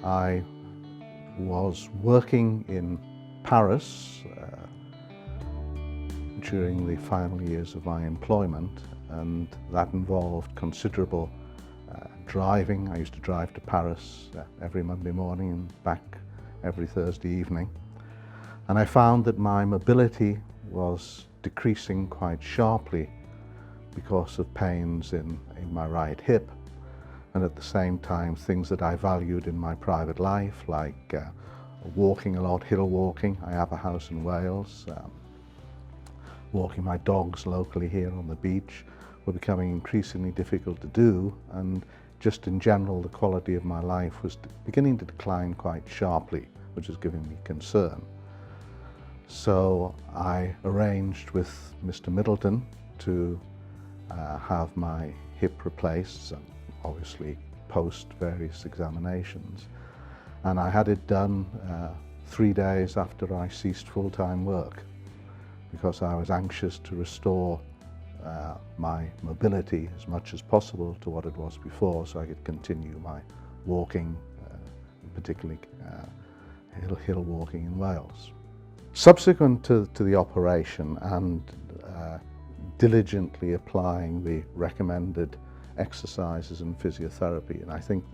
I was working in Paris during the final years of my employment, and that involved considerable driving. I used to drive to Paris every Monday morning and back every Thursday evening. And I found that my mobility was decreasing quite sharply because of pains in my right hip, and at the same time things that I valued in my private life, like walking a lot, hill walking. I have a house in Wales. Walking my dogs locally here on the beach were becoming increasingly difficult to do, and just in general the quality of my life was beginning to decline quite sharply, which was giving me concern. So I arranged with Mr. Middleton to have my hip replaced, obviously post various examinations, and I had it done 3 days after I ceased full-time work, because I was anxious to restore my mobility as much as possible to what it was before, so I could continue my walking, particularly hill walking in Wales. Subsequent to the operation and diligently applying the recommended exercises and physiotherapy, and I think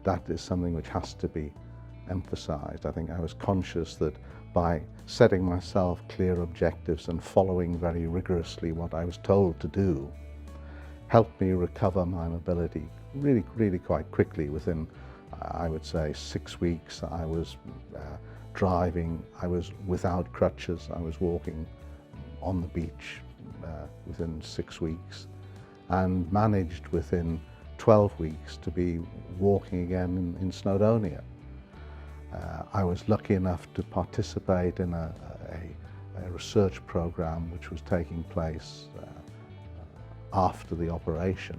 that is something which has to be emphasized. I think I was conscious that by setting myself clear objectives and following very rigorously what I was told to do helped me recover my mobility really quite quickly. Within, I would say, 6 weeks, I was driving, I was without crutches, I was walking on the beach within 6 weeks, and managed within 12 weeks to be walking again in Snowdonia. I was lucky enough to participate in a research program which was taking place after the operation,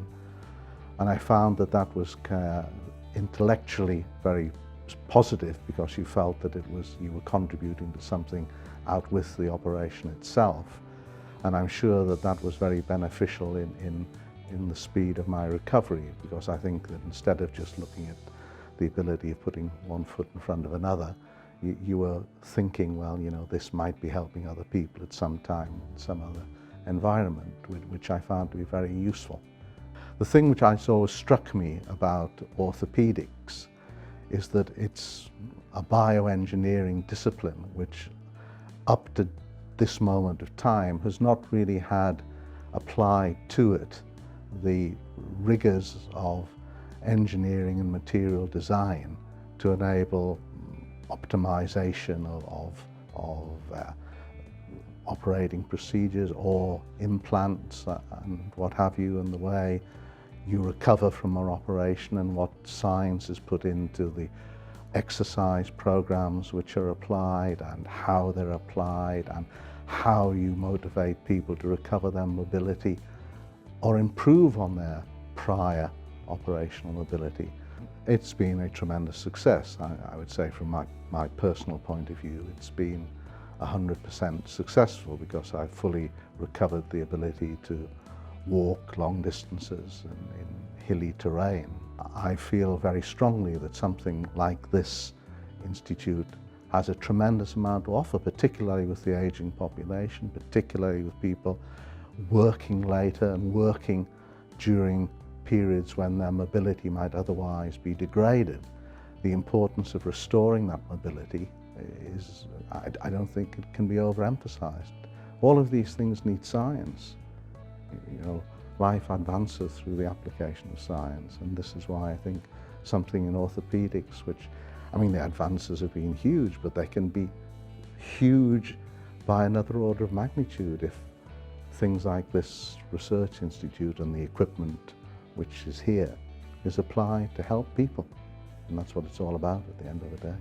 and I found that was intellectually very positive, because you felt that you were contributing to something out with the operation itself, and I'm sure that was very beneficial in the speed of my recovery, because I think that instead of just looking at the ability of putting one foot in front of another, you were thinking, well, you know, this might be helping other people at some time in some other environment, which I found to be very useful. The thing which I always struck me about orthopaedics is that it's a bioengineering discipline which up to this moment of time has not really had applied to it the rigors of engineering and material design to enable optimization of operating procedures or implants and what have you, and the way you recover from an operation, and what science is put into the exercise programs which are applied, and how they're applied, and how you motivate people to recover their mobility or improve on their prior operational mobility. It's been a tremendous success. I would say from my personal point of view, it's been 100% successful, because I've fully recovered the ability to walk long distances in hilly terrain. I feel very strongly that something like this institute has a tremendous amount to offer, particularly with the aging population, particularly with people working later and working during periods when their mobility might otherwise be degraded. The importance of restoring that mobility is, I don't think it can be overemphasized. All of these things need science. You know, life advances through the application of science, and this is why I think something in orthopedics, which, I mean, the advances have been huge, but they can be huge by another order of magnitude if things like this research institute and the equipment which is here is applied to help people. And that's what it's all about at the end of the day.